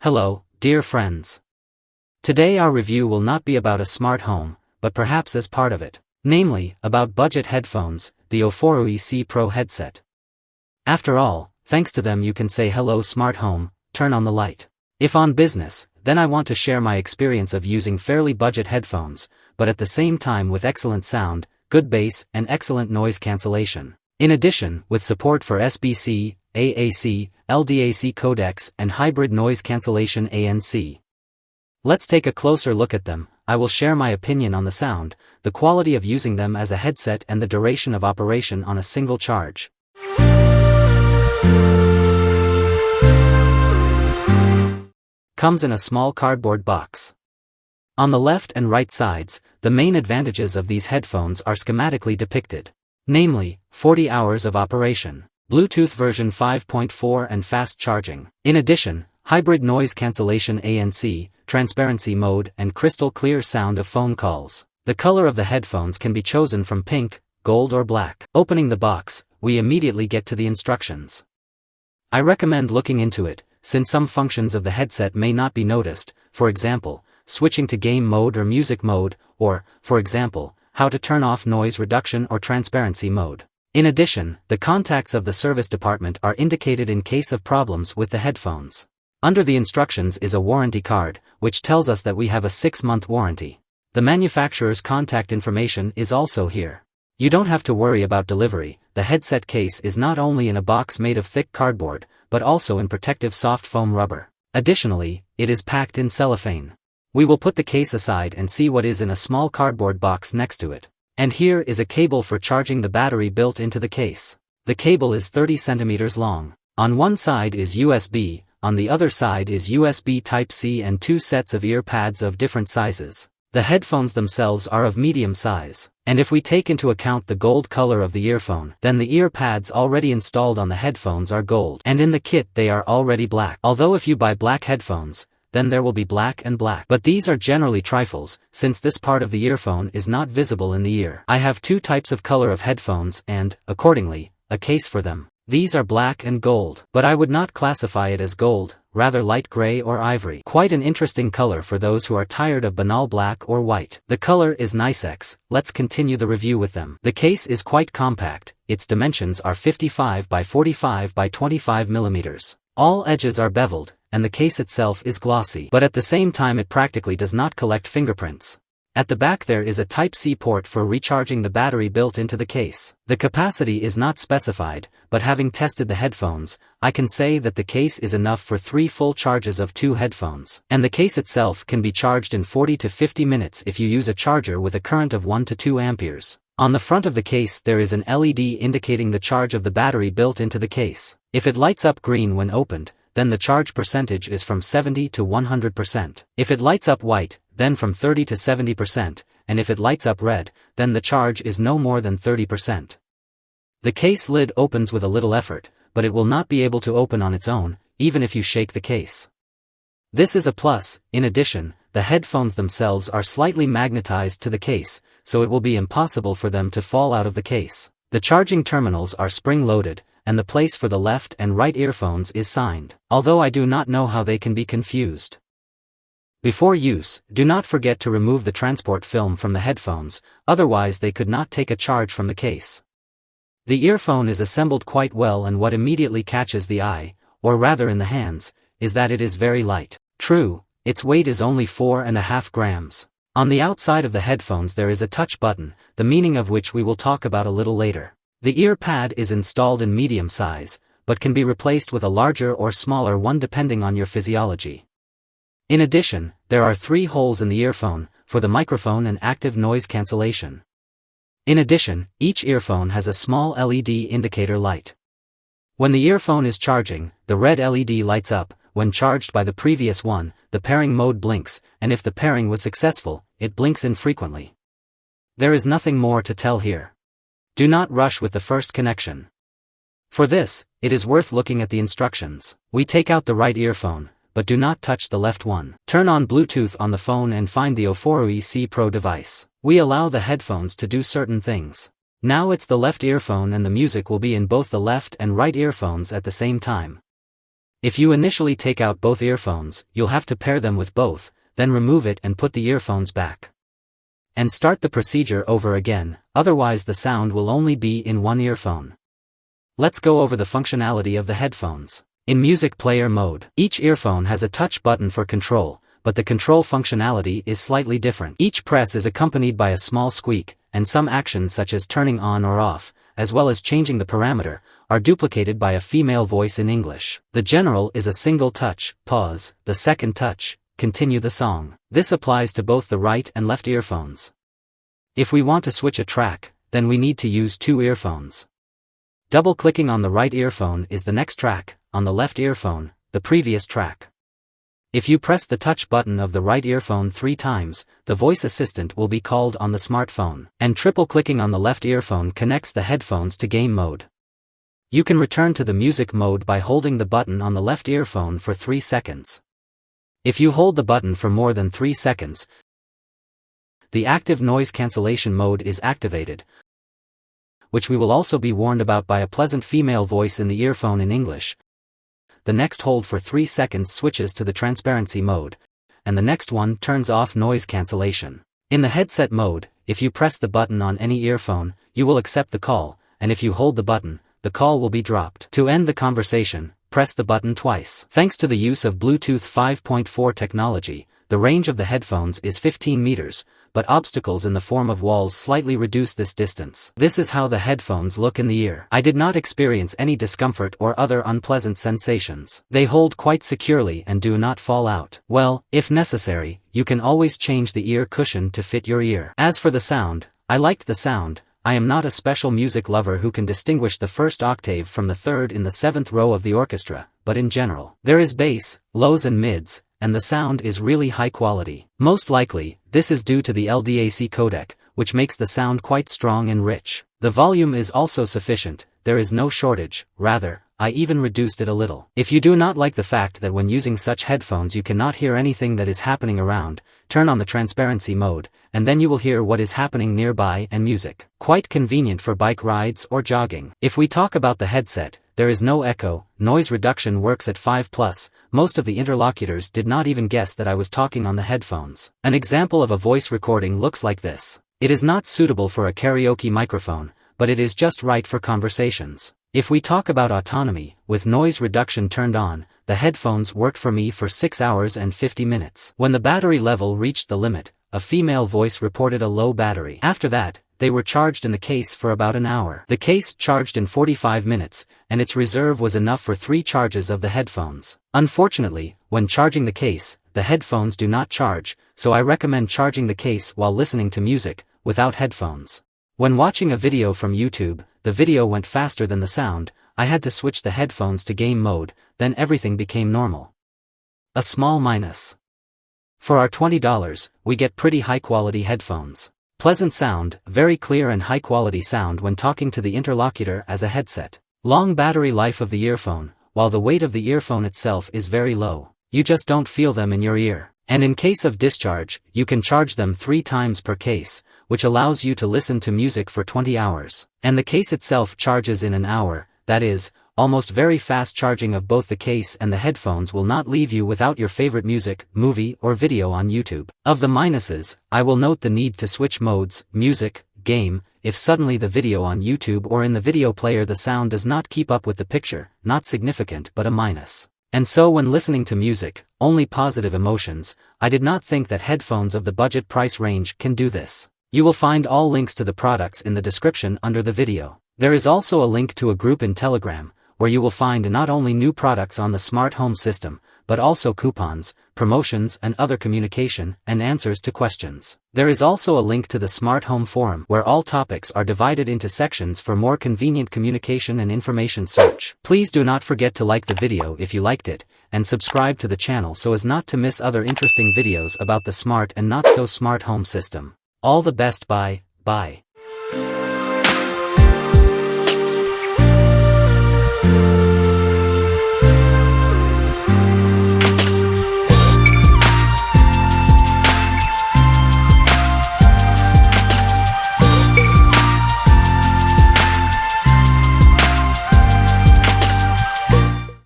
Hello, dear friends. Today our review will not be about a smart home, but perhaps as part of it. Namely, about budget headphones, the Oforui Sea Pro headset. After all, thanks to them you can say hello smart home, turn on the light. If on business, then I want to share my experience of using fairly budget headphones, but at the same time with excellent sound, good bass and excellent noise cancellation. In addition, with support for SBC, AAC, LDAC codecs and hybrid noise cancellation ANC. Let's take a closer look at them. I will share my opinion on the sound, the quality of using them as a headset and the duration of operation on a single charge. Comes in a small cardboard box. On the left and right sides, the main advantages of these headphones are schematically depicted. Namely, 40 hours of operation, Bluetooth version 5.4 and fast charging. In addition, hybrid noise cancellation ANC, transparency mode and crystal clear sound of phone calls. The color of the headphones can be chosen from pink, gold or black. Opening the box, we immediately get to the instructions. I recommend looking into it, since some functions of the headset may not be noticed, for example, switching to game mode or music mode, or, for example, how to turn off noise reduction or transparency mode. In addition, the contacts of the service department are indicated in case of problems with the headphones. Under the instructions is a warranty card, which tells us that we have a 6-month warranty. The manufacturer's contact information is also here. You don't have to worry about delivery. The headset case is not only in a box made of thick cardboard, but also in protective soft foam rubber. Additionally, it is packed in cellophane. We will put the case aside and see what is in a small cardboard box next to it. And here is a cable for charging the battery built into the case. The cable is 30 centimeters long. On one side is USB, on the other side is USB Type-C and 2 sets of ear pads of different sizes. The headphones themselves are of medium size, and if we take into account the gold color of the earphone, then the ear pads already installed on the headphones are gold, and in the kit they are already black. Although if you buy black headphones, then there will be black and black. But these are generally trifles, since this part of the earphone is not visible in the ear. I have 2 types of color of headphones and, accordingly, a case for them. These are black and gold, but I would not classify it as gold, rather light gray or ivory. Quite an interesting color for those who are tired of banal black or white. The color is nice. Let's continue the review with them. The case is quite compact, its dimensions are 55 by 45 by 25 millimeters. All edges are beveled, and the case itself is glossy, but at the same time it practically does not collect fingerprints. At the back there is a Type-C port for recharging the battery built into the case. The capacity is not specified, but having tested the headphones, I can say that the case is enough for 3 full charges of 2 headphones. And the case itself can be charged in 40 to 50 minutes if you use a charger with a current of 1 to 2 amperes. On the front of the case there is an LED indicating the charge of the battery built into the case. If it lights up green when opened, then the charge percentage is from 70 to 100%. If it lights up white, then from 30 to 70%, and if it lights up red, then the charge is no more than 30%. The case lid opens with a little effort, but it will not be able to open on its own, even if you shake the case. This is a plus. In addition, the headphones themselves are slightly magnetized to the case, so it will be impossible for them to fall out of the case. The charging terminals are spring-loaded, and the place for the left and right earphones is signed, although I do not know how they can be confused. Before use, do not forget to remove the transport film from the headphones, otherwise they could not take a charge from the case. The earphone is assembled quite well, and what immediately catches the eye, or rather in the hands, is that it is very light. True, its weight is only 4.5 grams. On the outside of the headphones there is a touch button, the meaning of which we will talk about a little later. The ear pad is installed in medium size, but can be replaced with a larger or smaller one depending on your physiology. In addition, there are 3 holes in the earphone, for the microphone and active noise cancellation. In addition, each earphone has a small LED indicator light. When the earphone is charging, the red LED lights up. When charged by the previous one, the pairing mode blinks, and if the pairing was successful, it blinks infrequently. There is nothing more to tell here. Do not rush with the first connection. For this, it is worth looking at the instructions. We take out the right earphone, but do not touch the left one. Turn on Bluetooth on the phone and find the Oforui Sea Pro device. We allow the headphones to do certain things. Now it's the left earphone and the music will be in both the left and right earphones at the same time. If you initially take out both earphones, you'll have to pair them with both, then remove it and put the earphones back. And start the procedure over again, otherwise the sound will only be in one earphone. Let's go over the functionality of the headphones. In music player mode, each earphone has a touch button for control, but the control functionality is slightly different. Each press is accompanied by a small squeak, and some actions such as turning on or off, as well as changing the parameter, are duplicated by a female voice in English. The general is a single touch, pause, the second touch, continue the song. This applies to both the right and left earphones. If we want to switch a track, then we need to use two earphones. Double-clicking on the right earphone is the next track, on the left earphone, the previous track. If you press the touch button of the right earphone 3 times, the voice assistant will be called on the smartphone, and triple-clicking on the left earphone connects the headphones to game mode. You can return to the music mode by holding the button on the left earphone for 3 seconds. If you hold the button for more than 3 seconds, the active noise cancellation mode is activated, which we will also be warned about by a pleasant female voice in the earphone in English. The next hold for 3 seconds switches to the transparency mode, and the next one turns off noise cancellation. In the headset mode, if you press the button on any earphone, you will accept the call, and if you hold the button, the call will be dropped. To end the conversation, press the button twice. Thanks to the use of Bluetooth 5.4 technology, the range of the headphones is 15 meters, but obstacles in the form of walls slightly reduce this distance. This is how the headphones look in the ear. I did not experience any discomfort or other unpleasant sensations. They hold quite securely and do not fall out. Well, if necessary, you can always change the ear cushion to fit your ear. As for the sound, I liked the sound. I am not a special music lover who can distinguish the first octave from the third in the 7th row of the orchestra, but in general, there is bass, lows and mids, and the sound is really high quality. Most likely, this is due to the LDAC codec, which makes the sound quite strong and rich. The volume is also sufficient, there is no shortage, rather, I even reduced it a little. If you do not like the fact that when using such headphones you cannot hear anything that is happening around, turn on the transparency mode, and then you will hear what is happening nearby and music. Quite convenient for bike rides or jogging. If we talk about the headset, there is no echo, noise reduction works at 5+, most of the interlocutors did not even guess that I was talking on the headphones. An example of a voice recording looks like this. It is not suitable for a karaoke microphone, but it is just right for conversations. If we talk about autonomy, with noise reduction turned on, the headphones worked for me for 6 hours and 50 minutes. When the battery level reached the limit, a female voice reported a low battery. After that, they were charged in the case for about an hour. The case charged in 45 minutes, and its reserve was enough for 3 charges of the headphones. Unfortunately, when charging the case, the headphones do not charge, so I recommend charging the case while listening to music, without headphones. When watching a video from YouTube, the video went faster than the sound, I had to switch the headphones to game mode, then everything became normal. A small minus. For our $20, we get pretty high-quality headphones. Pleasant sound, very clear and high-quality sound when talking to the interlocutor as a headset. Long battery life of the earphone, while the weight of the earphone itself is very low. You just don't feel them in your ear. And in case of discharge, you can charge them 3 times per case, which allows you to listen to music for 20 hours. And the case itself charges in an hour, that is, almost very fast charging of both the case and the headphones will not leave you without your favorite music, movie or video on YouTube. Of the minuses, I will note the need to switch modes, music, game, if suddenly the video on YouTube or in the video player the sound does not keep up with the picture, not significant but a minus. And so when listening to music, only positive emotions, I did not think that headphones of the budget price range can do this. You will find all links to the products in the description under the video. There is also a link to a group in Telegram, where you will find not only new products on the smart home system, but also coupons, promotions and other communication and answers to questions. There is also a link to the smart home forum where all topics are divided into sections for more convenient communication and information search. Please do not forget to like the video if you liked it, and subscribe to the channel so as not to miss other interesting videos about the smart and not so smart home system. All the best. Bye.